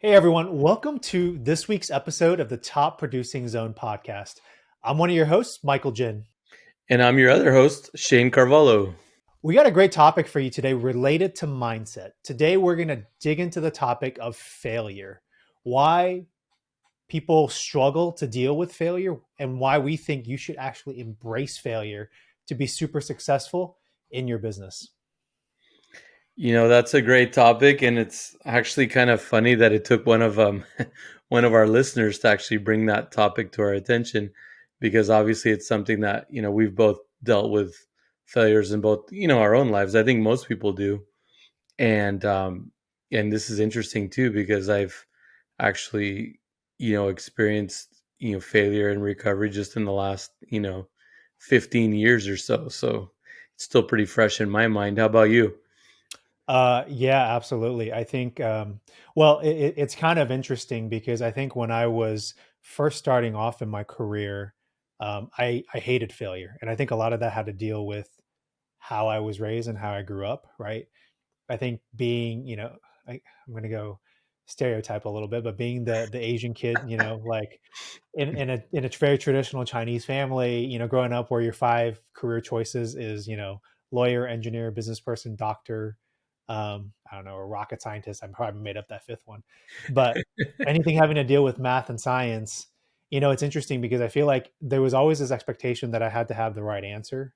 Hey everyone, welcome to this week's episode of the Top Producing Zone podcast. I'm one of your hosts, Michael Jin. And I'm your other host, Shane Carvalho. We got a great topic for you today related to mindset. Today we're going to dig into the topic of failure, why people struggle to deal with failure, and why we think you should actually embrace failure to be super successful in your business. That's a great topic, and it's actually kind of funny that it took one of one of our listeners to actually bring that topic to our attention, because obviously it's something that we've both dealt with failures in both our own lives. I think most people do, and and this is interesting too because I've actually experienced failure and recovery just in the last 15 years or so. So it's still pretty fresh in my mind. How about you? Yeah, absolutely. I think, well, it's kind of interesting because I think when I was first starting off in my career, I hated failure. And I think a lot of that had to deal with how I was raised and how I grew up, right? I think being, I'm going to go stereotype a little bit, but being the Asian kid, like in a very traditional Chinese family, growing up where your five career choices is, lawyer, engineer, business person, doctor, I don't know, a rocket scientist. I probably made up that fifth one, but anything having to deal with math and science, it's interesting because I feel like there was always this expectation that I had to have the right answer,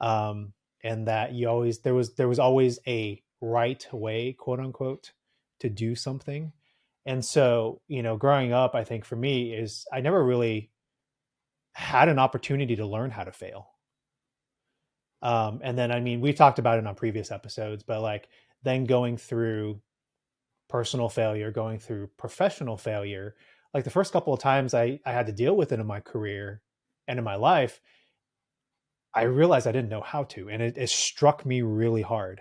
um, and that you always there was always a right way, quote unquote, to do something. And so, growing up, I think for me is I never really had an opportunity to learn how to fail. And then, I mean, we've talked about it on previous episodes, but like then going through personal failure, going through professional failure, like the first couple of times I had to deal with it in my career and in my life, I realized I didn't know how to, and it struck me really hard.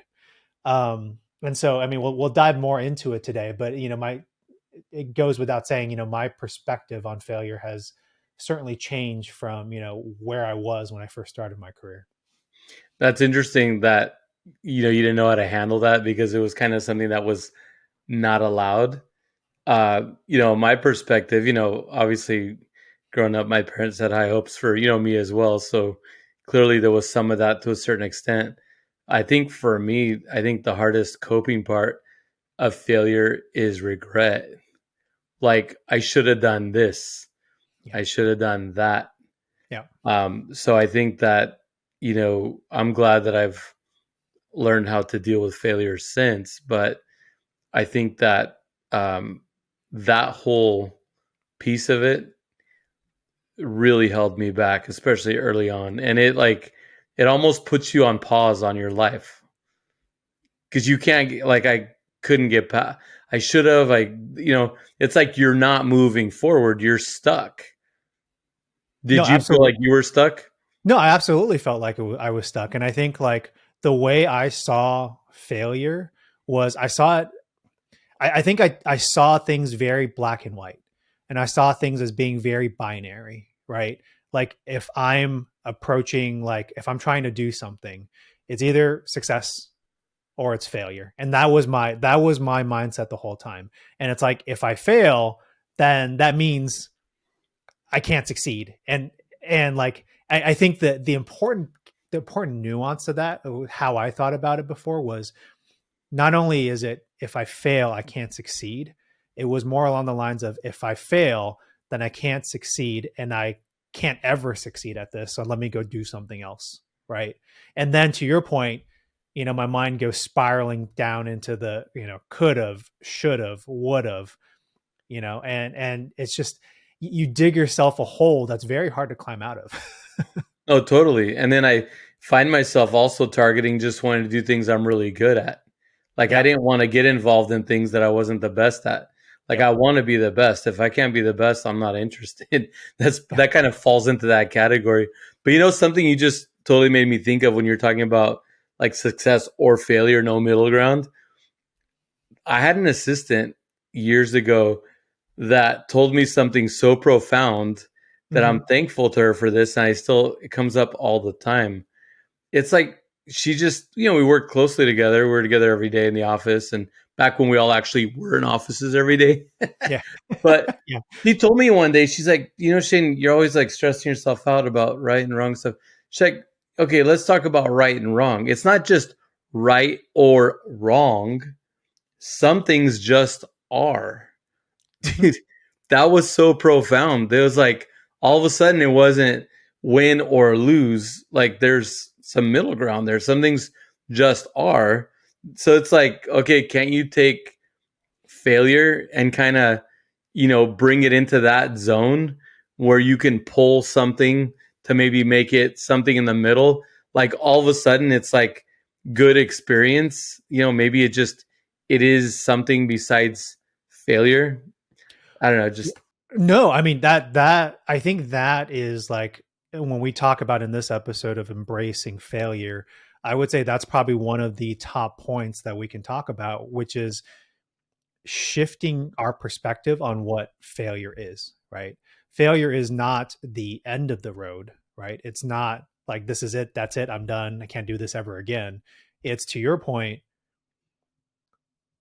And so, I mean, we'll dive more into it today, but it goes without saying, my perspective on failure has certainly changed from, where I was when I first started my career. That's interesting that you didn't know how to handle that because it was kind of something that was not allowed. My perspective, obviously growing up, my parents had high hopes for, me as well. So clearly there was some of that to a certain extent. I think for me, I think the hardest coping part of failure is regret. Like I should have done this. Yeah. I should have done that. Yeah. So I think that, I'm glad that I've learned how to deal with failure since, but I think that that whole piece of it really held me back, especially early on. And it almost puts you on pause on your life because you can't like I couldn't get past. I should have. It's like you're not moving forward. You're stuck. No, Did you feel like absolutely. you were stuck? No, I absolutely felt like I was stuck. And I think like the way I saw failure was I saw it. I think I saw things very black and white, and I saw things as being very binary, right? Like if I'm approaching, like if I'm trying to do something, it's either success or it's failure. And that was my mindset the whole time. And it's like if I fail, then that means I can't succeed. And like I think that the important nuance of that, how I thought about it before, was not only is it if I fail, I can't succeed. It was more along the lines of if I fail, then I can't succeed and I can't ever succeed at this. So let me go do something else. Right. And then to your point, my mind goes spiraling down into the, could have, should have, would have, and it's just, you dig yourself a hole that's very hard to climb out of. Oh, totally. And then I find myself also targeting just wanting to do things I'm really good at. Like I Yep. didn't want to get involved in things that I wasn't the best at. Like I Yep. want to be the best. If I can't be the best, I'm not interested. Yep. That kind of falls into that category. But something you just totally made me think of when you're talking about like success or failure, no middle ground. I had an assistant years ago that told me something so profound that Mm-hmm. I'm thankful to her for this. And it comes up all the time. It's like she just, we work closely together. We're together every day in the office, back when we all actually were in offices every day. Yeah. But Yeah. she told me one day, she's like, you know, Shane, you're always like stressing yourself out about right and wrong stuff. She's like, okay, let's talk about right and wrong. It's not just right or wrong. Some things just are. Mhm. Dude, that was so profound. There was like all of a sudden it wasn't win or lose. Like there's some middle ground there. Some things just are. So it's like, okay, can't you take failure and kind of, bring it into that zone where you can pull something to maybe make it something in the middle? Like all of a sudden it's like good experience. Maybe it is something besides failure. I don't know, Yeah. just No, I mean that I think that is like when we talk about in this episode of embracing failure, I would say that's probably one of the top points that we can talk about, which is shifting our perspective on what failure is, right? Failure is not the end of the road, right? It's not like this is it, that's it, I'm done, I can't do this ever again. It's to your point,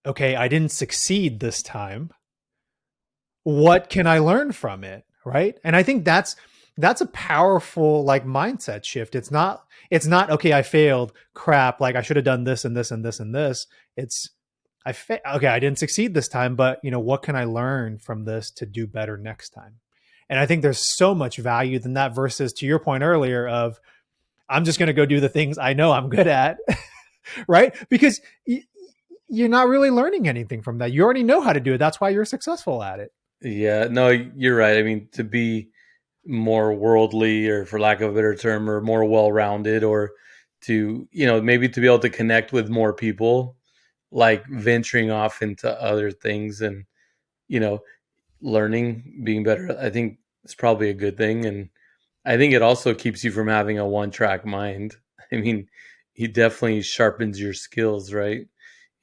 okay, I didn't succeed this time. What can I learn from it, right? And I think that's a powerful like mindset shift. It's not okay, I failed, crap, like I should have done this and this and this and this. It's okay, I didn't succeed this time, but what can I learn from this to do better next time? And I think there's so much value than that versus to your point earlier of I'm just going to go do the things I know I'm good at, right? Because you're not really learning anything from that. You already know how to do it. That's why you're successful at it. yeah, no, you're right. I mean, to be more worldly, or for lack of a better term, or more well-rounded, or to, maybe to be able to connect with more people, like venturing off into other things and, you know, learning, being better, I think it's probably a good thing. And I think it also keeps you from having a one-track mind. I mean, he definitely sharpens your skills, right?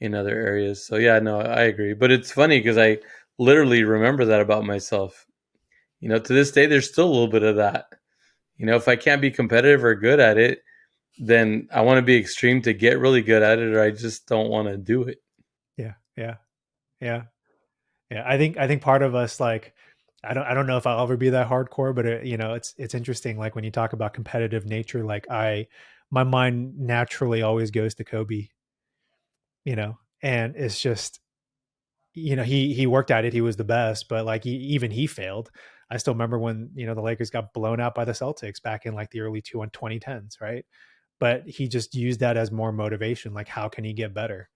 In other areas. So yeah, no, I agree. But it's funny because I literally remember that about myself. To this day, there's still a little bit of that. If I can't be competitive or good at it, then I want to be extreme to get really good at it, or I just don't want to do it. Yeah, yeah, yeah, yeah. I think part of us like I don't know if I'll ever be that hardcore, but it's interesting. Like when you talk about competitive nature, like my mind naturally always goes to Kobe, and it's just he worked at it, he was the best, but like even he failed. I still remember when the Lakers got blown out by the Celtics back in like the early 2010s, right? But he just used that as more motivation. Like how can he get better?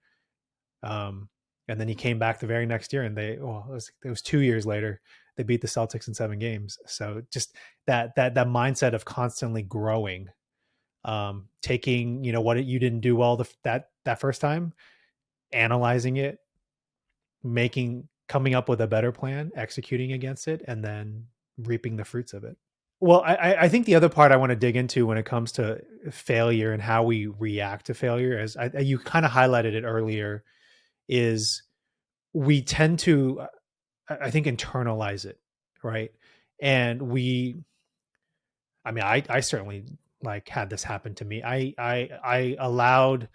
Um, and then he came back the very next year, and it was 2 years later they beat the Celtics in 7 games. So just that mindset of constantly growing, taking what you didn't do well that first time, analyzing it, coming up with a better plan, executing against it, and then reaping the fruits of it. Well, I think the other part I want to dig into when it comes to failure and how we react to failure, as you kind of highlighted it earlier, is we tend to I think internalize it, right? And I certainly like had this happen to me. I allowed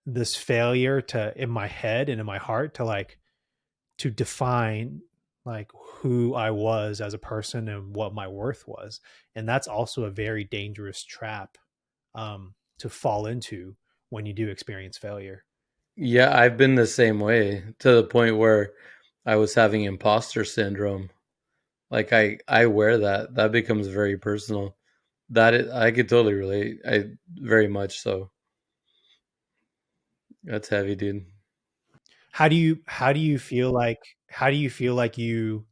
this failure to in my head and in my heart to like to define like who I was as a person and what my worth was. And that's also a very dangerous trap to fall into when you do experience failure. Yeah, I've been the same way to the point where I was having imposter syndrome. Like I wear that. That becomes very personal. I could totally relate. I very much so. That's heavy, dude. How do you feel like you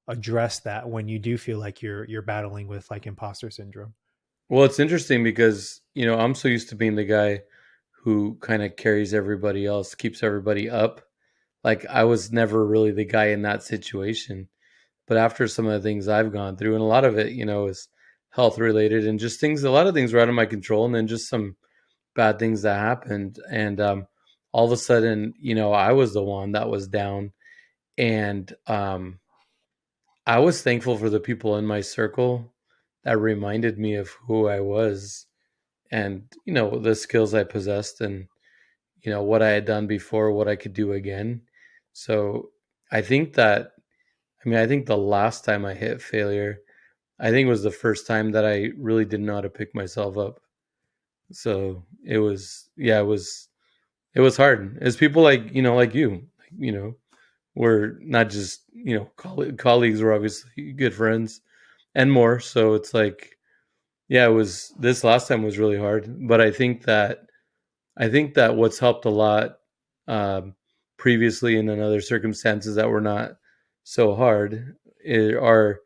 address that when you do feel like you're battling with like imposter syndrome? Well, it's interesting because, I'm so used to being the guy who kind of carries everybody else, keeps everybody up. Like I was never really the guy in that situation. But after some of the things I've gone through, and a lot of it, is health related and just things, a lot of things were out of my control, and then just some bad things that happened. And all of a sudden, I was the one that was down. And I was thankful for the people in my circle that reminded me of who I was and, the skills I possessed. And, what I had done before, what I could do again. So I think that, I think the last time I hit failure, I think was the first time that I really didn't know how to pick myself up. So it was, yeah, it was hard. As people like, like you know, we're not just, colleagues, we're obviously good friends and more. So it's like, yeah, it was, this last time was really hard. But I think that what's helped a lot, um, previously and in other circumstances that were not so hard, are,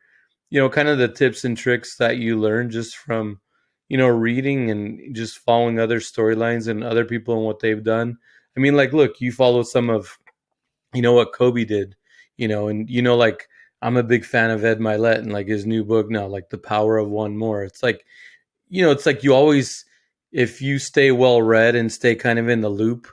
kind of the tips and tricks that you learn just from, reading and just following other storylines and other people and what they've done. I mean, like, look, you follow some of, what Kobe did, and like, I'm a big fan of Ed Milet and like his new book now, like The Power of One More. It's like you always, if you stay well read and stay kind of in the loop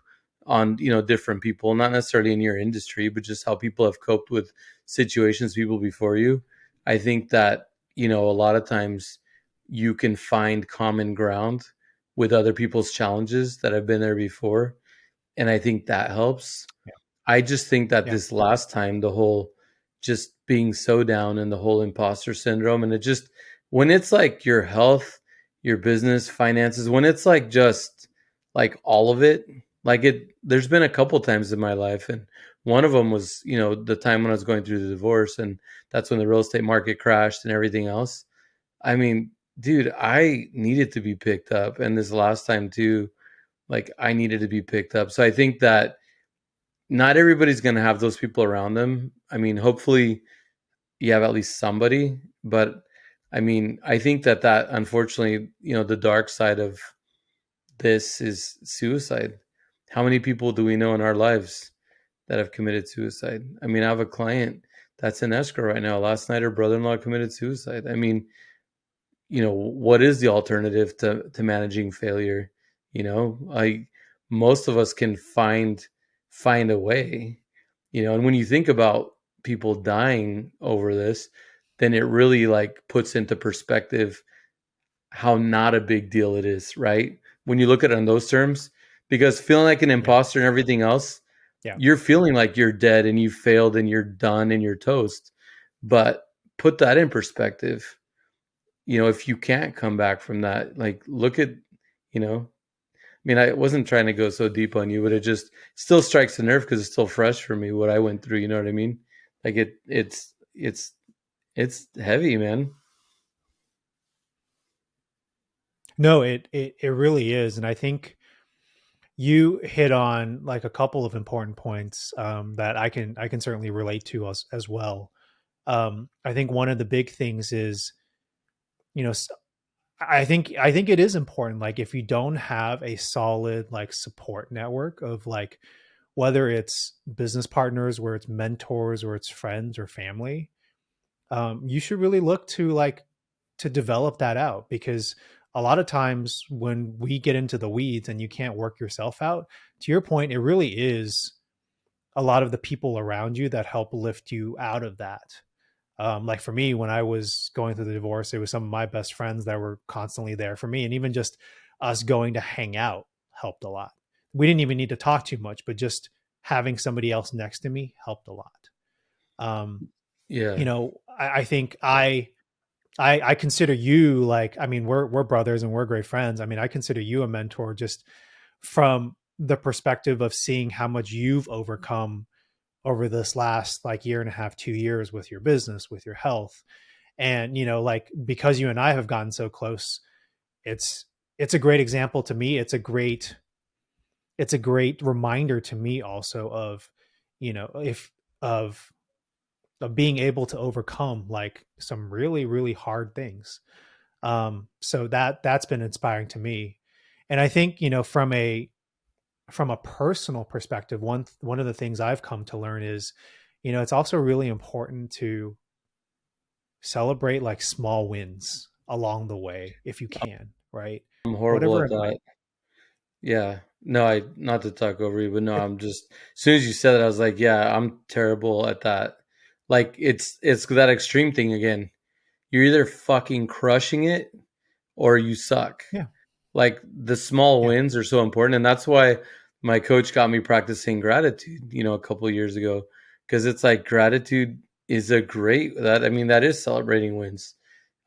on, different people, not necessarily in your industry, but just how people have coped with situations, people before you. I think that, a lot of times you can find common ground with other people's challenges that have been there before. And I think that helps. Yeah. I just think that Yeah. this last time, the whole just being so down and the whole imposter syndrome, and it just, when it's like your health, your business, finances, when it's like just like all of it, like there's been a couple times in my life. And one of them was, the time when I was going through the divorce. And that's when the real estate market crashed and everything else. I mean, dude, I needed to be picked up. And this last time too, like I needed to be picked up. So I think that not everybody's going to have those people around them. I mean, hopefully you have at least somebody, but I mean, I think that unfortunately, the dark side of this is suicide. How many people do we know in our lives that have committed suicide? I mean, I have a client that's in escrow right now. Last night, her brother-in-law committed suicide. I mean, what is the alternative to managing failure? Like, most of us can find a way. And when you think about people dying over this, then it really like puts into perspective how not a big deal it is, right? When you look at it on those terms, because feeling like an Yeah. imposter and everything else, Yeah. you're feeling like you're dead and you failed and you're done and you're toast. But put that in perspective, if you can't come back from that, like, look at, you know, I mean, I wasn't trying to go so deep on you, but it just still strikes a nerve because it's still fresh for me what I went through. You know what I mean? Like, it's heavy, man. No, it really is, and I think you hit on like a couple of important points that I can certainly relate to as well. I think one of the big things is, you know, I think it is important. Like if you don't have a solid like support network of like whether it's business partners, where it's mentors, or it's friends or family, you should really look to like to develop that out, because a lot of times when we get into the weeds and you can't work yourself out, to your point, it really is a lot of the people around you that help lift you out of that. Like for me, when I was going through the divorce, it was some of my best friends that were constantly there for me. And even just us going to hang out helped a lot. We didn't even need to talk too much, but just having somebody else next to me helped a lot. Um, Yeah. I think I consider you like, I mean, we're brothers and we're great friends. I mean, I consider you a mentor just from the perspective of seeing how much you've overcome over this last like year and a half, 2 years with your business, with your health. And, like because you and I have gotten so close, it's it's a great example to me. It's a great reminder to me also of, if of being able to overcome like some really, really hard things. So that's been inspiring to me. And I think, from a personal perspective, one of the things I've come to learn is, it's also really important to celebrate like small wins along the way if you can, right? I'm horrible Whatever at it might. that. Yeah. No, not to talk over you, but no, I'm just, as soon as you said it, I was like, yeah, I'm terrible at that. Like, it's that extreme thing again. You're either fucking crushing it or you suck. Yeah. Like, the small Yeah. wins are so important, and that's why my coach got me practicing gratitude, a couple of years ago, because it's like gratitude is a great that I mean that is celebrating wins.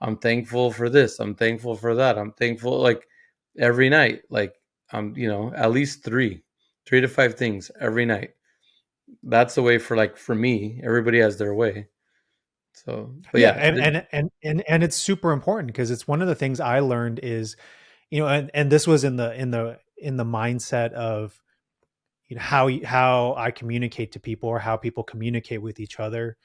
I'm thankful for this. I'm thankful for that. I'm thankful like every night. Like I'm, at least three to five things every night. That's the way for me. Everybody has their way. So, but Yeah, yeah, and it's super important because it's one of the things I learned is, and this was in the mindset of, how I communicate to people or how people communicate with each other,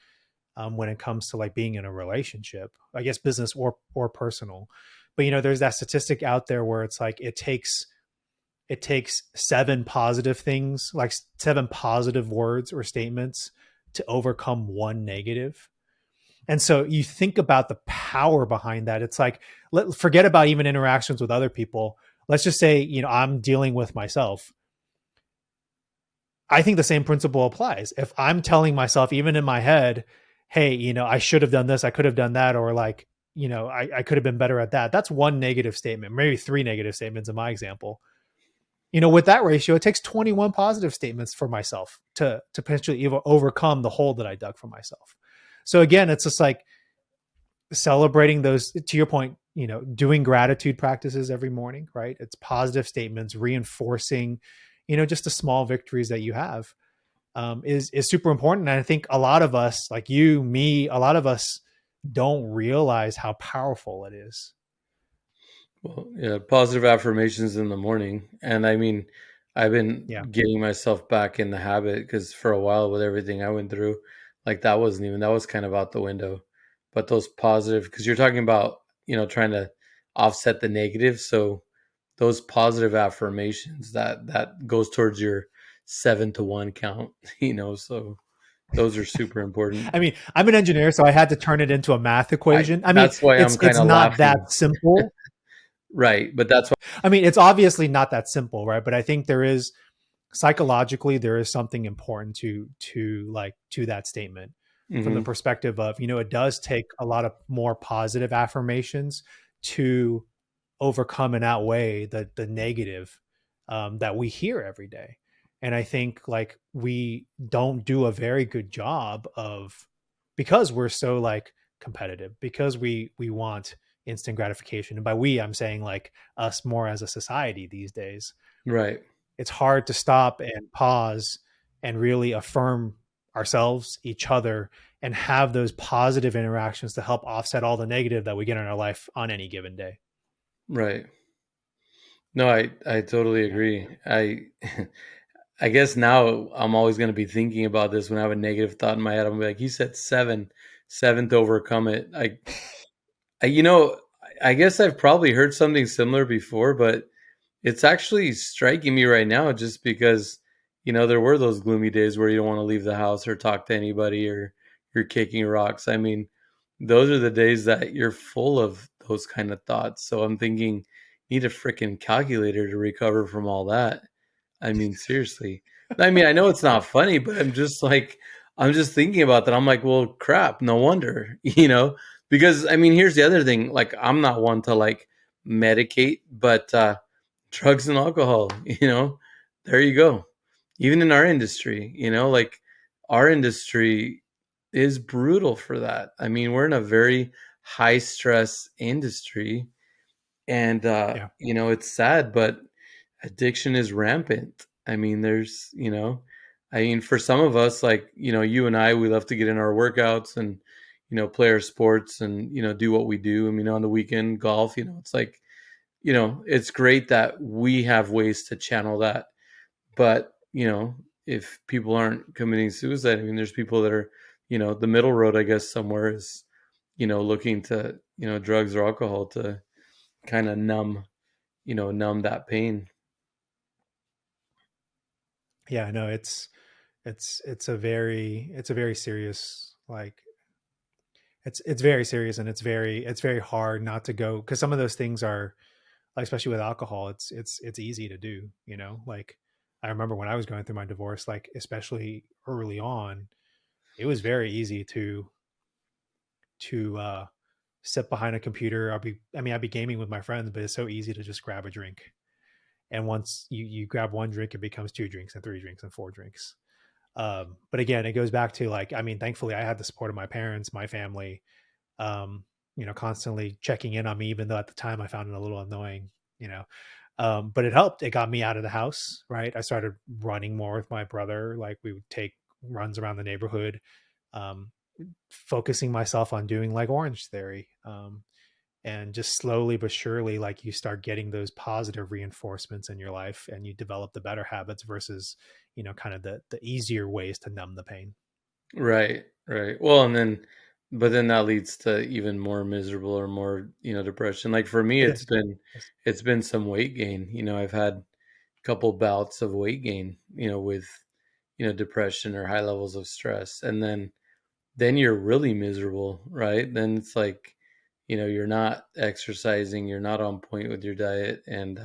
when it comes to like being in a relationship, I guess business or personal. But there's that statistic out there where it's like it takes seven positive things, like seven positive words or statements, to overcome one negative. And so you think about the power behind that. It's like, forget about even interactions with other people. Let's just say, I'm dealing with myself. I think the same principle applies. If I'm telling myself, even in my head, hey, I should have done this, I could have done that, or like, I could have been better at that. That's one negative statement, maybe three negative statements in my example. With that ratio, it takes 21 positive statements for myself to potentially overcome the hole that I dug for myself. So again, it's just like celebrating those, to your point, doing gratitude practices every morning, right? It's positive statements, reinforcing, just the small victories that you have, is super important. And I think a lot of us, like you, me, a lot of us don't realize how powerful it is. well, yeah, positive affirmations in the morning. And I mean, I've been Yeah. getting myself back in the habit because for a while with everything I went through, like that was kind of out the window. But those positive, because you're talking about, trying to offset the negative. So those positive affirmations that goes towards your 7 to 1 count, so those are super important. I mean, I'm an engineer, so I had to turn it into a math I equation. I mean, That's why I'm kind it's of not that laughing. simple. Right. But that's why. I mean, it's obviously not that simple, right? But I think there is, psychologically, there is something important to that statement, from the Mhm. perspective of, it does take a lot of more positive affirmations to overcome and outweigh the negative, that we hear every day. And I think like we don't do a very good job of, because we're so like competitive, because we want instant gratification. And by we, I'm saying like us more as a society these days. Right. It's hard to stop and pause and really affirm ourselves, each other, and have those positive interactions to help offset all the negative that we get in our life on any given day. Right. No, I totally Yeah. agree. I guess now I'm always going to be thinking about this when I have a negative thought in my head. I'm like, you said seven to overcome it. I you know, I guess I've probably heard something similar before, but it's actually striking me right now just because, there were those gloomy days where you don't want to leave the house or talk to anybody or you're kicking rocks. I mean, those are the days that you're full of those kind of thoughts. So I'm thinking, need a freaking calculator to recover from all that. I mean, seriously. I mean, I know it's not funny, but I'm just thinking about that. I'm like, well, crap, no wonder, because I mean, here's the other thing. Like, I'm not one to like medicate, but drugs and alcohol, there you go. Even in our industry, like our industry is brutal for that. I mean, we're in a very high stress industry and Yeah. it's sad, but addiction is rampant. I mean, I mean, for some of us, like, you and I, we love to get in our workouts and, play our sports and, do what we do. I mean, on the weekend, golf, it's like, it's great that we have ways to channel that. But, if people aren't committing suicide, I mean, there's people that are, the middle road, I guess, somewhere is, looking to, drugs or alcohol to kind of numb that pain. Yeah, no, it's a very serious, like, it's very serious, and it's very hard not to go, because some of those things are, like, especially with alcohol, it's easy to do, like, I remember when I was going through my divorce, like, especially early on, it was very easy to sit behind a computer. I'd be gaming with my friends, but it's so easy to just grab a drink and once you grab one drink, it becomes two drinks and three drinks and four drinks. But again, it goes back to like, I mean, thankfully I had the support of my parents, my family, um, constantly checking in on me, even though at the time I found it a little annoying, you know. But it helped. It got me out of the house, right? I started running more with my brother. Like we would take runs around the neighborhood, um, focusing myself on doing like Orange Theory. And just slowly but surely, like you start getting those positive reinforcements in your life and you develop the better habits versus, kind of the easier ways to numb the pain. Right, right. Well, and then, but then that leads to even more miserable or more, depression. Like for me, It is. Yes. it's been some weight gain. I've had a couple bouts of weight gain, with, depression or high levels of stress. And then you're really miserable, right? Then it's like, you're not exercising, you're not on point with your diet. And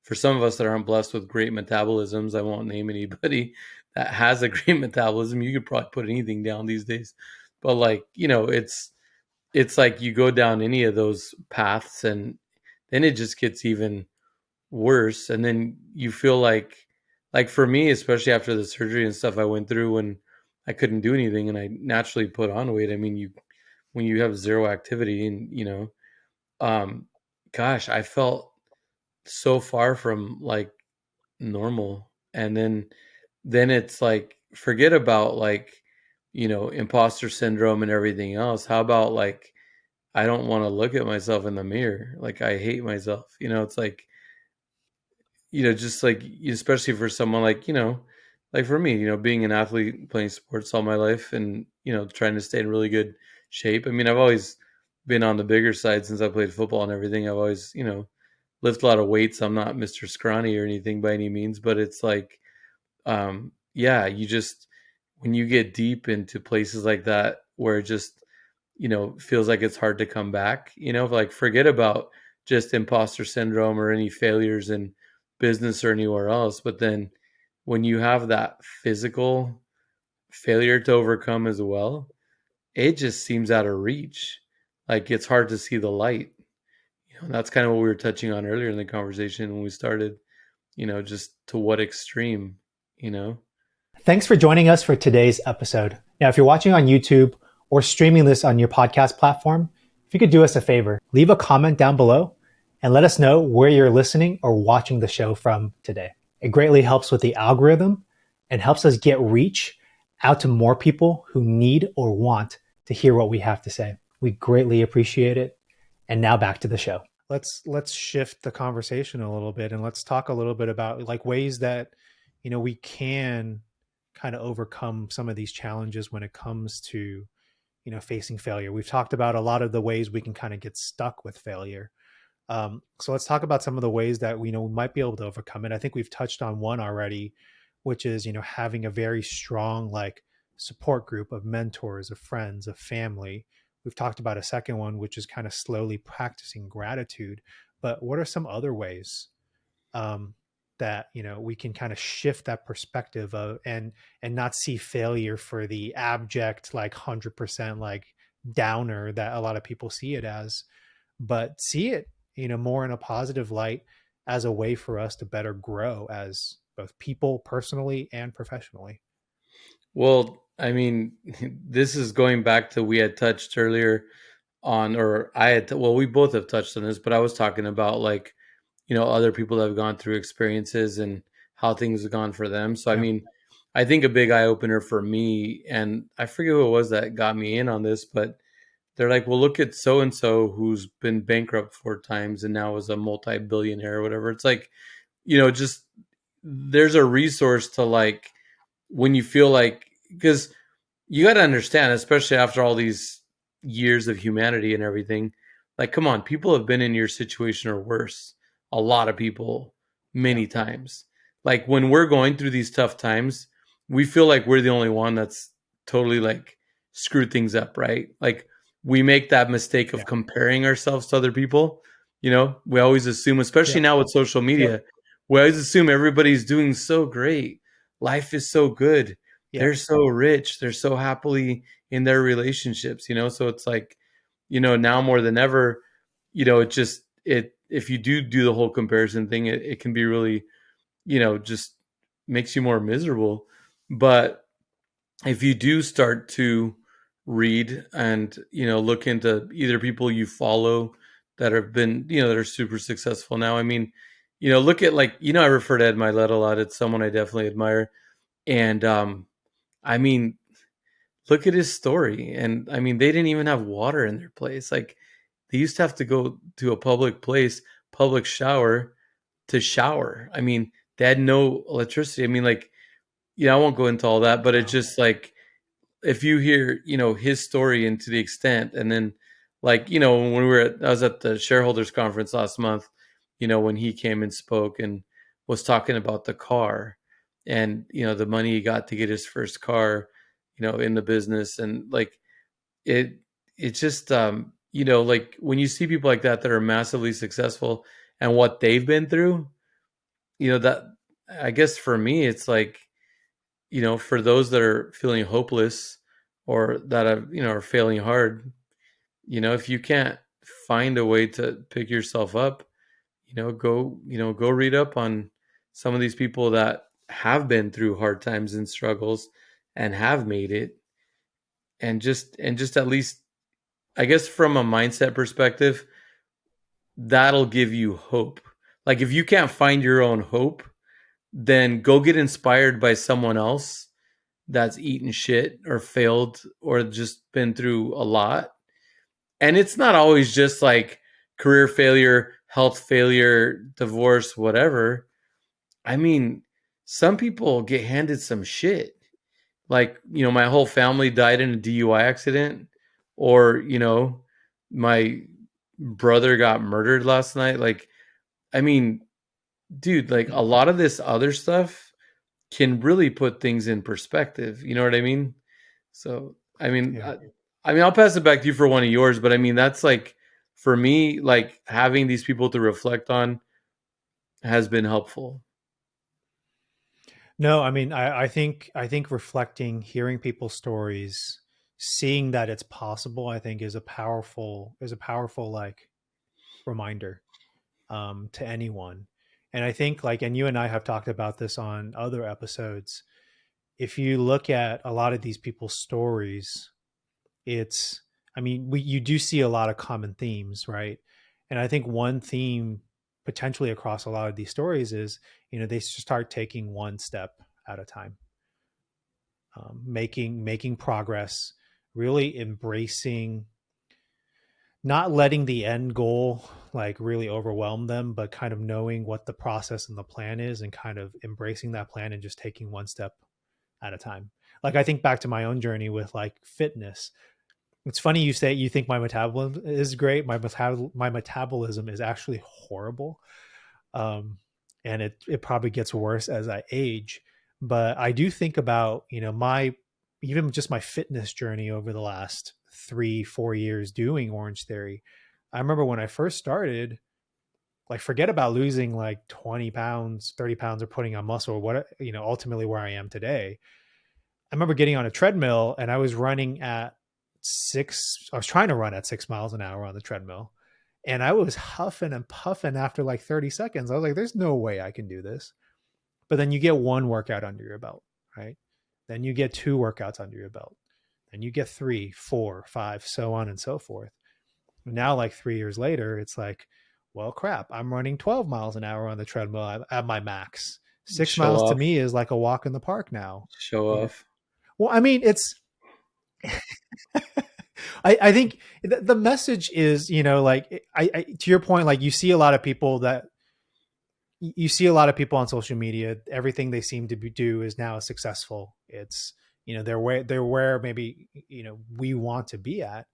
for some of us that aren't blessed with great metabolisms, I won't name anybody that has a great metabolism. You could probably put anything down these days. But like, it's like you go down any of those paths and then it just gets even worse. And then you feel like for me, especially after the surgery and stuff I went through when I couldn't do anything and I naturally put on weight. I mean, when you have zero activity and, um, gosh, I felt so far from like normal. And then it's like forget about like, imposter syndrome and everything else. How about like I don't want to look at myself in the mirror. Like I hate myself. It's like, just like especially for someone like, like for me, being an athlete playing sports all my life and, trying to stay in really good shape. I mean, I've always been on the bigger side since I played football and everything. I've always, lift a lot of weights. I'm not Mr. Scrawny or anything by any means, but it's like, yeah, you just, when you get deep into places like that where it just, feels like it's hard to come back, like forget about just imposter syndrome or any failures in business or anywhere else. But then when you have that physical failure to overcome as well, it just seems out of reach. Like it's hard to see the light. That's kind of what we were touching on earlier in the conversation when we started, just to what extreme, you know? Thanks for joining us for today's episode. Now, if you're watching on YouTube or streaming this on your podcast platform, if you could do us a favor, leave a comment down below and let us know where you're listening or watching the show from today. It greatly helps with the algorithm and helps us get reach out to more people who need or want to hear what we have to say. We greatly appreciate it. And now back to the show. Let's shift the conversation a little bit and let's talk a little bit about like ways that we can kind of overcome some of these challenges when it comes to facing failure. We've talked about a lot of the ways we can kind of get stuck with failure. So let's talk about some of the ways that we might be able to overcome it. I think we've touched on one already, which is having a very strong like support group of mentors, of friends, of family. We've talked about a second one, which is kind of slowly practicing gratitude. But what are some other ways um, that we can kind of shift that perspective of and not see failure for the abject like 100% like downer that a lot of people see it as, but see it more in a positive light as a way for us to better grow as both people personally and professionally. Well, I mean, this is going back to we had touched earlier on, or I had, well, we both have touched on this, but I was talking about like, other people that have gone through experiences and how things have gone for them. So, I Yeah. mean, I think a big eye opener for me, and I forget who it was that got me in on this, but they're like, well, look at so and so who's been bankrupt 4 times and now is a multi-billionaire or whatever. It's like, just there's a resource to like when you feel like, because you got to understand, especially after all these years of humanity and everything, like, come on, people have been in your situation or worse. A lot of people, Yeah. many times. Like, when we're going through these tough times, we feel like we're the only one that's totally like screwed things up, right? Like, we make that mistake of Yeah. comparing ourselves to other people. We always assume, especially Yep. now with social Yep. media, we always assume everybody's doing so great. Life is so good. They're Yep. so rich. They're so happily in their relationships. So it's like, now more than ever, it if you do the whole comparison thing, it can be really, just makes you more miserable. But if you do start to read and look into either people you follow that have been that are super successful now. I mean, look at, like, I refer to Ed Milet a lot. It's someone I definitely admire. And I mean, look at his story. And I mean, they didn't even have water in their place. Like, they used to have to go to a public place, public shower, to shower. I mean, they had no electricity. I mean, like, I won't go into all that, but it's Wow. just like, if you hear, his story, and to the extent, and then, like, when I was at the shareholders conference last month, when he came and spoke and was talking about the car, and the money he got to get his first car, in the business, and like, it it's just, like, when you see people like that are massively successful, and what they've been through, that, I guess, for me, it's like, for those that are feeling hopeless, or that are failing hard, if you can't find a way to pick yourself up, go read up on some of these people that have been through hard times and struggles and have made it, and just at least, I guess, from a mindset perspective, that'll give you hope. Like, if you can't find your own hope, then go get inspired by someone else that's eaten shit or failed or just been through a lot. And it's not always just like career failure, health failure, divorce, whatever. I mean, some people get handed some shit. Like, my whole family died in a DUI accident, or, my brother got murdered last night. Like, I mean, dude, like, a lot of this other stuff can really put things in perspective. You know what I mean? So, I mean, Yeah. I'll pass it back to you for one of yours, but I mean, that's like, for me, like, having these people to reflect on has been helpful. No, I mean, I think reflecting, hearing people's stories, seeing that it's possible, I think is a powerful like reminder to anyone. And I think, like, and you and I have talked about this on other episodes. If you look at a lot of these people's stories, it's, I mean, you do see a lot of common themes, right? And I think one theme potentially across a lot of these stories is, they start taking one step at a time, making progress, really embracing, not letting the end goal like really overwhelm them, but kind of knowing what the process and the plan is, and kind of embracing that plan and just taking one step at a time. Like, I think back to my own journey with like fitness. It's funny you say you think my metabolism is great. My metabolism is actually horrible, um, and it probably gets worse as I age. But I do think about, my, even just my fitness journey over the last 3 4 years doing Orange Theory. I remember when I first started, like, forget about losing like 20 pounds, 30 pounds, or putting on muscle, or what, ultimately where I am today. I remember getting on a treadmill and I was running at I was trying to run at 6 miles an hour on the treadmill. And I was huffing and puffing after like 30 seconds. I was like, there's no way I can do this. But then you get one workout under your belt, right? Then you get two workouts under your belt. Then you get three, four, five, so on and so forth. Now, like 3 years later, it's like, well, crap, I'm running 12 miles an hour on the treadmill at my max. Six Show miles to off, me is like a walk in the park now. show You know, off. well, I mean, it's I think the message is, like, to your point, like, you see a lot of people on social media. Everything they seem to do is now successful. It's, they're where maybe, we want to be at,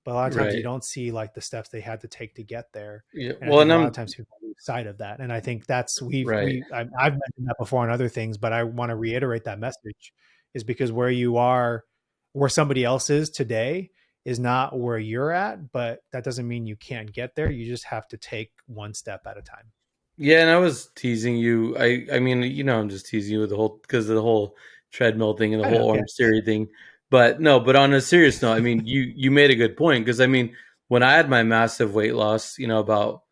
but a lot of times you Right. don't see like the steps they had to take to get there. Yeah. And I Well, think and a lot of I'm times people lose sight of that. And I think that's, right. I've mentioned that before on other things, but I want to reiterate that message, is because where you are, where somebody else is today, is not where you're at, but that doesn't mean you can't get there. You just have to take one step at a time. Yeah, and I was teasing you. I mean, I'm just teasing you with the whole, because of the whole treadmill thing and the I know. whole Yeah. Orange Theory thing. But no, but on a serious note, I mean, you made a good point, because I mean, when I had my massive weight loss, about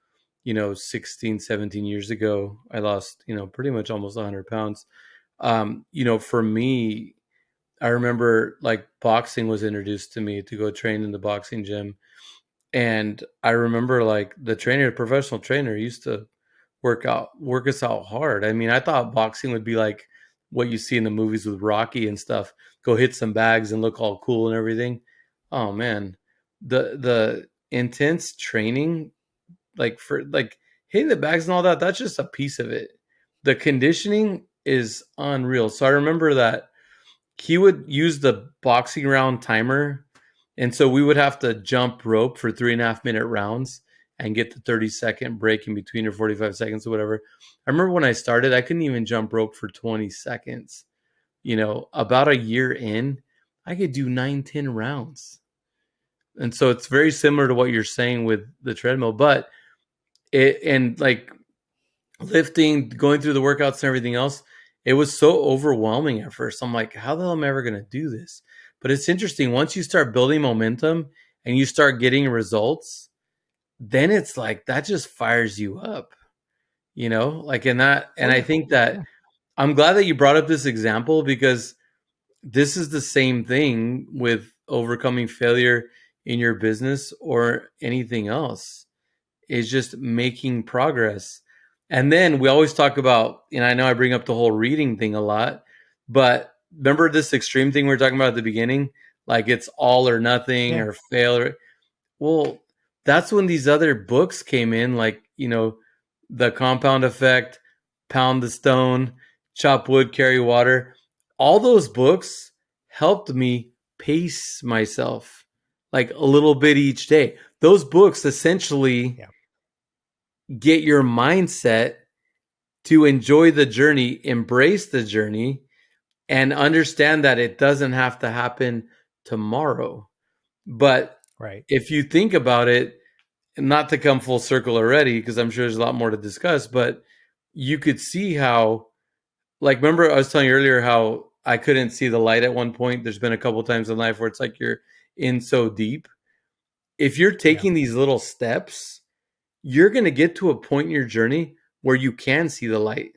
16, 17 years ago. I lost, pretty much almost 100 pounds. For me, I remember like boxing was introduced to me to go train in the boxing gym. And I remember like the professional trainer used to work us out hard. I mean, I thought boxing would be like what you see in the movies with Rocky and stuff. Go hit some bags and look all cool and everything. Oh man. The intense training, like for like hitting the bags and all that, that's just a piece of it. The conditioning is unreal. So I remember that he would use the boxing round timer. And so we would have to jump rope for 3.5 minute rounds and get the 30-second break in between, or 45 seconds or whatever. I remember when I started, I couldn't even jump rope for 20 seconds. About a year in, I could do 9, 10 rounds. And so it's very similar to what you're saying with the treadmill, but and like lifting, going through the workouts and everything else, it was so overwhelming at first. I'm like, how the hell am I ever going to do this? But it's interesting. Once you start building momentum and you start getting results, then it's like that just fires you up, like in that. Oh And I yeah, think that yeah, I'm glad that you brought up this example, because this is the same thing with overcoming failure in your business or anything else, is just making progress. And then we always talk about, and I know I bring up the whole reading thing a lot, but remember this extreme thing we were talking about at the beginning? Like it's all or nothing yeah, or fail. Well, that's when these other books came in, like, The Compound Effect, Pound the Stone, Chop Wood, Carry Water. All those books helped me pace myself like a little bit each day. Those books essentially yeah. get your mindset to enjoy the journey, embrace the journey, and understand that it doesn't have to happen tomorrow. But Right. if you think about it, not to come full circle already, because I'm sure there's a lot more to discuss, but you could see how, like, remember I was telling you earlier how I couldn't see the light at one point. There's been a couple times in life where it's like you're in so deep. If you're Yeah, taking these little steps, you're going to get to a point in your journey where you can see the light.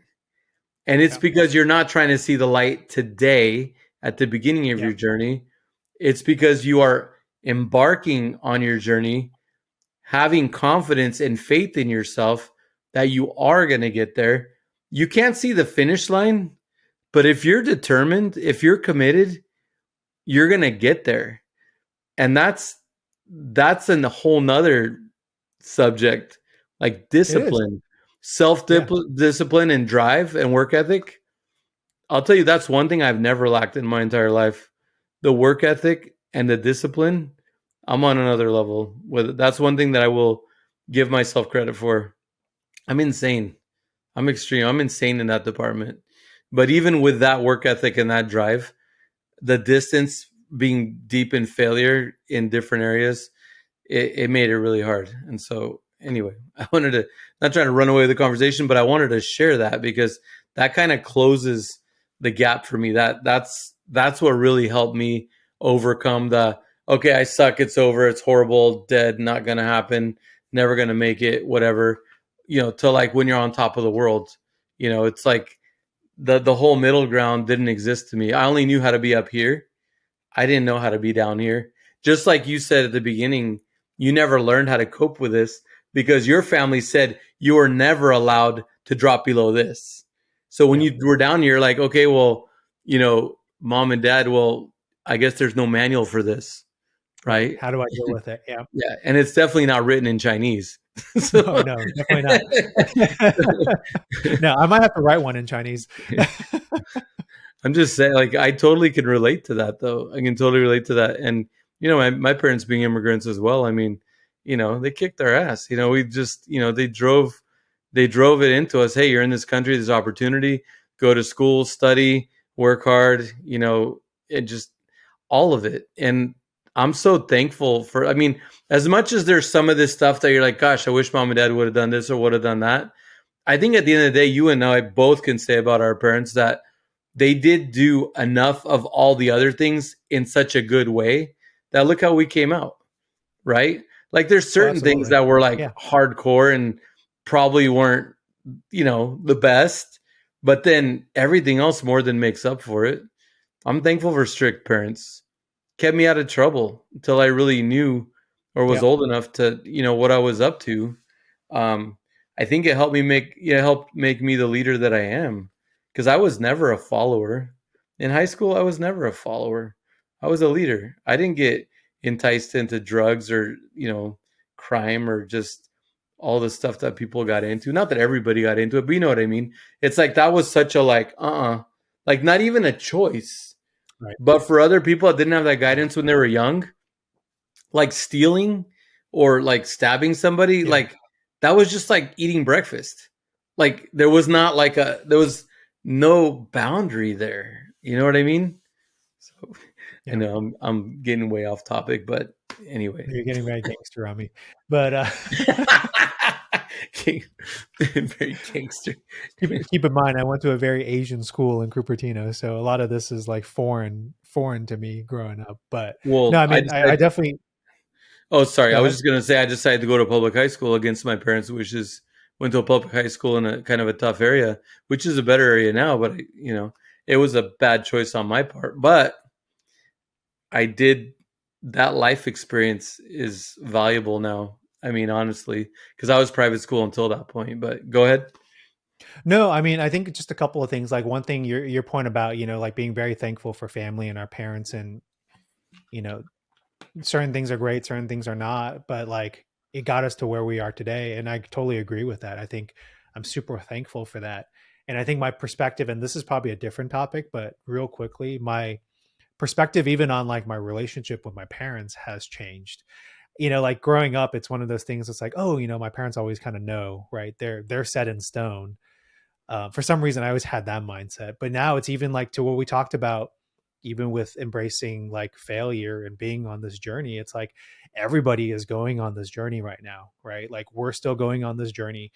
And it's yeah, because you're not trying to see the light today at the beginning of yeah, your journey. It's because you are embarking on your journey, having confidence and faith in yourself that you are going to get there. You can't see the finish line, but if you're determined, if you're committed, you're going to get there. And that's a whole nother subject, like it is. discipline, self Yeah, discipline and drive and work ethic. I'll tell you, that's one thing I've never lacked in my entire life. The work ethic and the discipline, I'm on another level with it. That's one thing that I will give myself credit for. I'm insane. I'm extreme. I'm insane in that department. But even with that work ethic and that drive, the distance, being deep in failure in different areas, it made it really hard. And so, anyway, I wanted to, not trying to run away with the conversation, but I wanted to share that because that kind of closes the gap for me. That's what really helped me overcome the, okay, I suck, it's over, it's horrible, dead, not gonna happen, never gonna make it, whatever. To like when you're on top of the world, it's like the whole middle ground didn't exist to me. I only knew how to be up here. I didn't know how to be down here. Just like you said at the beginning, you never learned how to cope with this because your family said you were never allowed to drop below this. So when yeah. you were down here, like, okay, well, mom and dad, well, I guess there's no manual for this, Right. right? How do I deal with it? Yeah. Yeah, and it's definitely not written in Chinese. So No, no, definitely not. No, I might have to write one in Chinese. I'm just saying, like, I totally can relate to that, though. I can totally relate to that. And, my parents being immigrants as well, I mean, they kicked our ass. We just, they drove it into us. Hey, you're in this country, there's opportunity, go to school, study, work hard, and just all of it. And I'm so thankful for, I mean, as much as there's some of this stuff that you're like, gosh, I wish mom and dad would have done this or would have done that. I think at the end of the day, you and I both can say about our parents that they did do enough of all the other things in such a good way that look how we came out, right? Like there's Oh, certain things absolutely. that were like Yeah, hardcore and probably weren't, the best, but then everything else more than makes up for it. I'm thankful for strict parents. Kept me out of trouble until I really knew or was Yeah. old enough to, what I was up to. Um, I think it helped make me the leader that I am, because I was never a follower. In high school, I was never a follower. I was a leader. I didn't get enticed into drugs or, crime or just all the stuff that people got into. Not that everybody got into it, but you know what I mean. It's like that was such a like like not even a choice. Right. But for other people that didn't have that Right. guidance when they were young, like stealing or like stabbing somebody, Yeah. like that was just like eating breakfast. Like there was no boundary there. You know what I mean? So I Yeah. know I'm getting way off topic, but anyway. You're getting very gangster on me. But Very gangster. keep in mind, I went to a very Asian school in Cupertino, so a lot of this is like foreign to me growing up. But no, Well, I mean, I definitely oh, sorry. go I was ahead. just gonna say I decided to go to public high school against my parents' wishes. Went to a public high school in a kind of a tough area, which is a better area now, but it was a bad choice on my part. But I did that life experience is valuable now. I mean, honestly, because I was private school until that point. But go ahead. No, I mean, I think just a couple of things. Like one thing, your point about like being very thankful for family and our parents, and you know certain things are great, certain things are not, but like it got us to where we are today. And I totally agree with that. I think I'm super thankful for that. And I think my perspective, and this is probably a different topic, but real quickly, my perspective, even on like my relationship with my parents, has changed. Like growing up, it's one of those things that's like, oh, my parents always kind of know, right? They're set in stone. For some reason, I always had that mindset. But now it's even like to what we talked about, even with embracing like failure and being on this journey. It's like everybody is going on this journey right now, right? Like we're still going on this journey.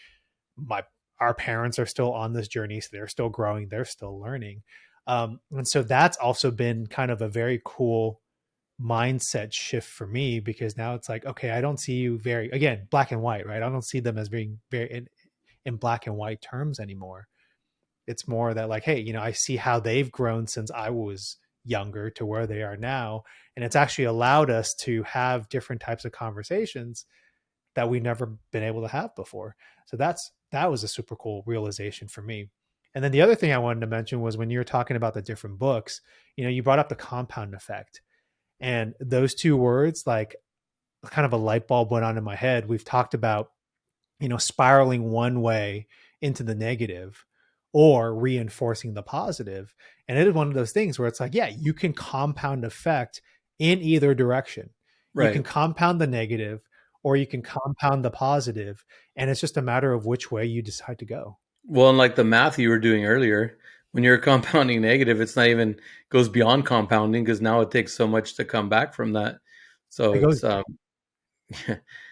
My Our parents are still on this journey, so they're still growing, they're still learning. And so that's also been kind of a very cool mindset shift for me, because now it's like, okay, I don't see you very, again, black and white, right? I don't see them as being very in black and white terms anymore. It's more that like, hey, I see how they've grown since I was younger to where they are now. And it's actually allowed us to have different types of conversations that we never been able to have before. So that was a super cool realization for me. And then the other thing I wanted to mention was when you were talking about the different books, you brought up the compound effect. And those two words, like kind of a light bulb went on in my head. We've talked about spiraling one way into the negative or reinforcing the positive. And it is one of those things where it's like, yeah, you can compound effect in either direction. You can Right. compound the negative or you can compound the positive, and it's just a matter of which way you decide to go. Well, and like the math you were doing earlier, when you're compounding negative, it's not even goes beyond compounding because now it takes so much to come back from that. So It goes, it's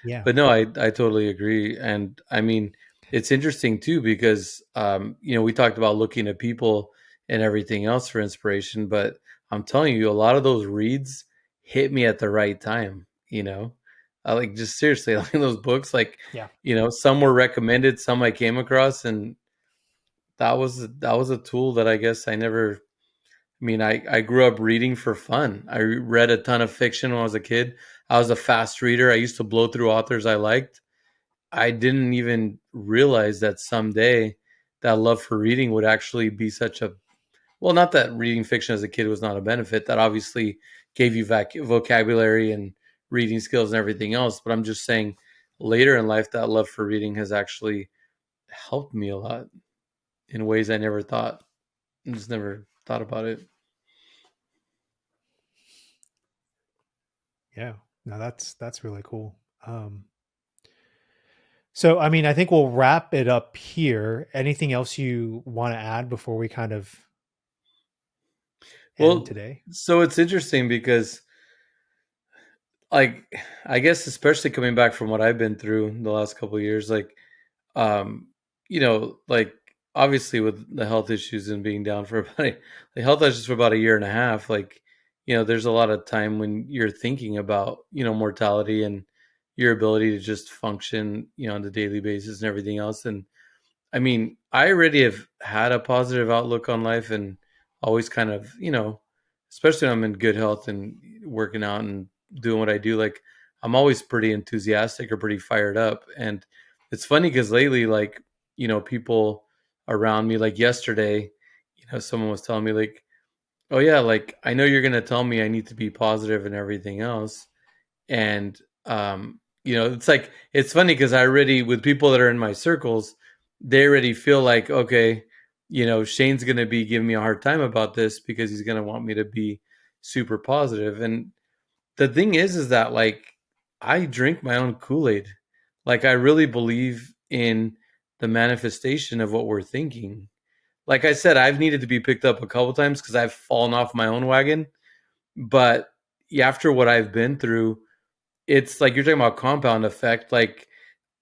yeah, but no, I totally agree. And I mean, it's interesting too because we talked about looking at people and everything else for inspiration, but I'm telling you, a lot of those reads hit me at the right time, I like just seriously, like those books, like, yeah, some were recommended, some I came across, and that was a tool that I guess I never. I mean, I grew up reading for fun. I read a ton of fiction when I was a kid. I was a fast reader. I used to blow through authors I liked. I didn't even realize that someday that love for reading would actually be such a, well, not that reading fiction as a kid was not a benefit. That obviously gave you vocabulary and reading skills and everything else. But I'm just saying later in life, that love for reading has actually helped me a lot in ways I never thought. I just never thought about it. yeah. No, that's really cool. So, I mean, I think we'll wrap it up here. Anything else you want to add before we kind of end Well, today? so it's interesting because, like, I guess especially coming back from what I've been through the last couple of years, like, um, like obviously with the health issues and being down for the health issues for about a year and a half, like, there's a lot of time when you're thinking about, mortality, and your ability to just function, on the daily basis and everything else. And I mean, I already have had a positive outlook on life and always kind of, especially when I'm in good health and working out and doing what I do, like I'm always pretty enthusiastic or pretty fired up. And it's funny because lately, like, people around me, like yesterday, someone was telling me, like, oh, yeah, like I know you're going to tell me I need to be positive and everything else. And it's like it's funny because I already, with people that are in my circles, they already feel like, okay, Shane's gonna be giving me a hard time about this because he's gonna want me to be super positive. And the thing is that, like, I drink my own Kool-Aid. Like, I really believe in the manifestation of what we're thinking. Like I said, I've needed to be picked up a couple times because I've fallen off my own wagon. But after what I've been through, it's like you're talking about compound effect. Like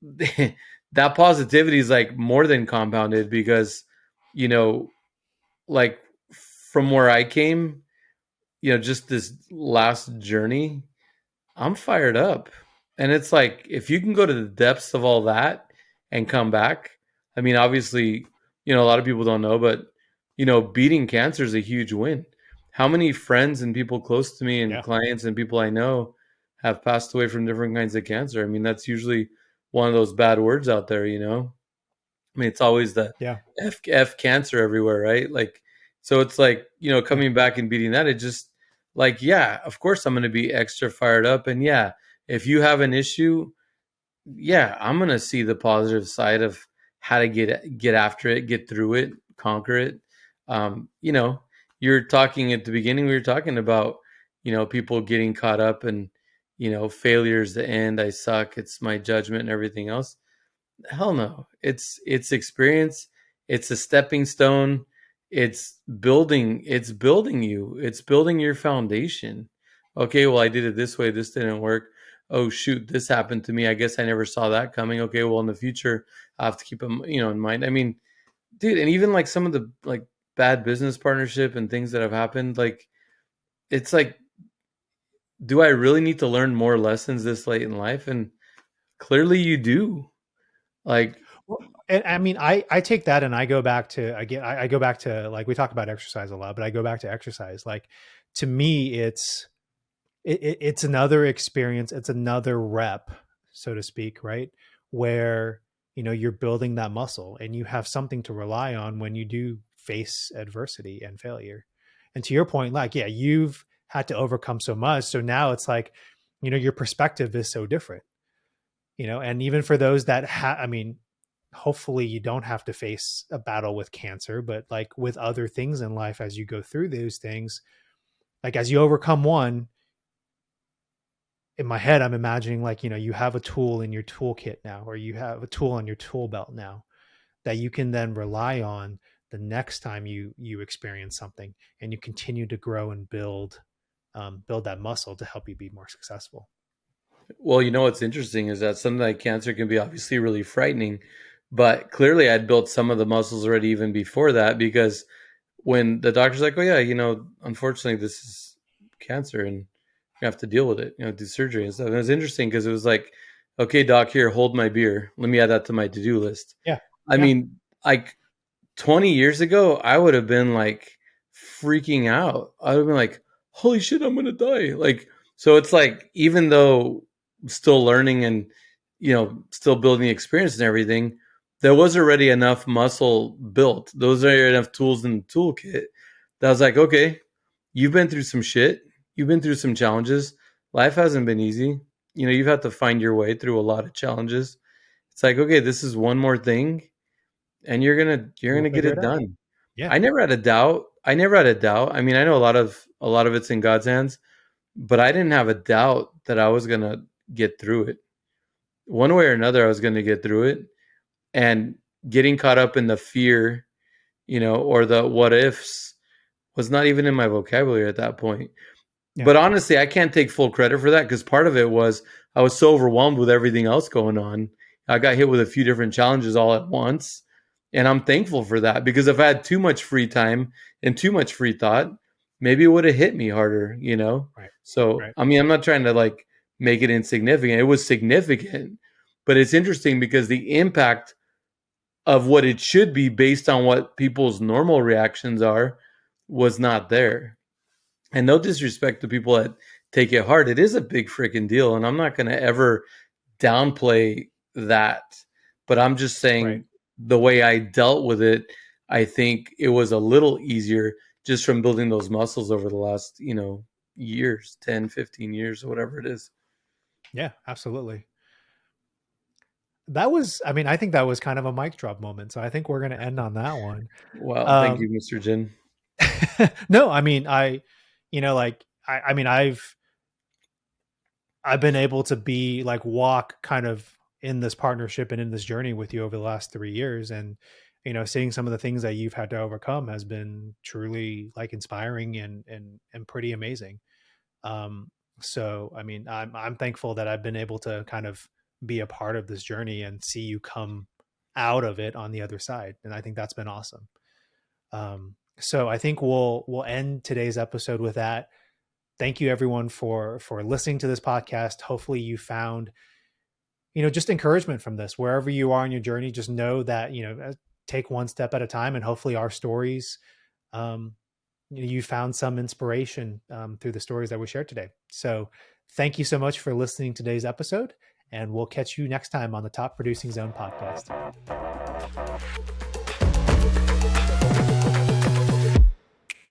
that positivity is like more than compounded because, you know, like from where I came, just this last journey, I'm fired up. And it's like if you can go to the depths of all that and come back, I mean, obviously, a lot of people don't know, but beating cancer is a huge win. How many friends and people close to me and Yeah. clients and people I know have passed away from different kinds of cancer? I mean, that's usually one of those bad words out there. I mean, it's always the Yeah. F cancer everywhere, right? Like, so it's like, Yeah. coming back and beating that, it just like, yeah, of course I'm going to be extra fired up. And yeah, if you have an issue, yeah, I'm going to see the positive side of how to get after it, get through it, conquer it. Um, you know, you're talking at the beginning, we were talking about, people getting caught up and, failure's the end. I suck. It's my judgment and everything else. Hell no. It's experience. It's a stepping stone. It's building you. It's building your foundation. Okay, well I did it this way, this didn't work. Oh shoot, this happened to me. I guess I never saw that coming. Okay, well in the future I have to keep them, in mind. I mean, dude, and even like some of the like bad business partnership and things that have happened, like it's like, do I really need to learn more lessons this late in life? And clearly you do. Like, Well, and I mean, I take that and I go back to again. I go back to, like, we talk about exercise a lot, but I go back to exercise. Like, to me, it's another experience. It's another rep, so to speak, right? Where you're building that muscle and you have something to rely on when you do face adversity and failure. And to your point, like, yeah, you've had to overcome so much, so now it's like, your perspective is so different. And even for those that I mean, hopefully you don't have to face a battle with cancer, but like with other things in life, as you go through those things, like as you overcome one, in my head I'm imagining, like, you have a tool in your toolkit now, or you have a tool on your tool belt now that you can then rely on the next time you experience something, and you continue to grow and build that muscle to help you be more successful. well, what's interesting is that something like cancer can be obviously really frightening, but clearly I'd built some of the muscles already even before that because when the doctor's like, "Oh yeah, unfortunately this is cancer and you have to deal with it, do surgery and stuff." And it was interesting because it was like, "Okay, doc, here, hold my beer. Let me add that to my to-do list." Yeah. I Yeah. mean, like 20 years ago, I would have been like freaking out. I would have been like, holy shit, I'm going to die. Like, so it's like, even though I'm still learning and, still building the experience and everything, there was already enough muscle built. Those are enough tools in the toolkit that I was like, okay, you've been through some shit. You've been through some challenges. Life hasn't been easy. You've had to find your way through a lot of challenges. It's like, okay, this is one more thing and you're We'll gonna get figure it it out. done. Yeah. I never had a doubt. I never had a doubt. I mean, I know a lot of it's in God's hands, but I didn't have a doubt that I was gonna get through it. One way or another, I was gonna get through it. And getting caught up in the fear, or the what ifs was not even in my vocabulary at that point. Yeah. But honestly, I can't take full credit for that because part of it was I was so overwhelmed with everything else going on. I got hit with a few different challenges all at once. And I'm thankful for that because if I had too much free time and too much free thought, maybe it would have hit me harder. Right. So, Right. I mean, I'm not trying to like make it insignificant. It was significant, but it's interesting because the impact of what it should be based on what people's normal reactions are was not there. And no disrespect to people that take it hard. It is a big freaking deal. And I'm not going to ever downplay that. But I'm just Right. saying the way I dealt with it, I think it was a little easier just from building those muscles over the last, years, 10, 15 years, or whatever it is. Yeah, absolutely. That was, I mean, I think that was kind of a mic drop moment. So I think we're going to end on that one. Wow. Thank Um, you, Mr. Jin. no, I mean, like, I mean, I've been able to be like walk kind of in this partnership and in this journey with you over the last 3 years. And, seeing some of the things that you've had to overcome has been truly like inspiring and pretty amazing. Um, so I mean, I'm thankful that I've been able to kind of be a part of this journey and see you come out of it on the other side. And I think that's been awesome. So I think we'll end today's episode with that. Thank you everyone for listening to this podcast. Hopefully you found, just encouragement from this. Wherever you are in your journey, just know that, take one step at a time, and hopefully our stories, um, you found some inspiration through the stories that we shared today. So thank you so much for listening to today's episode, and we'll catch you next time on the Top Producing Zone podcast.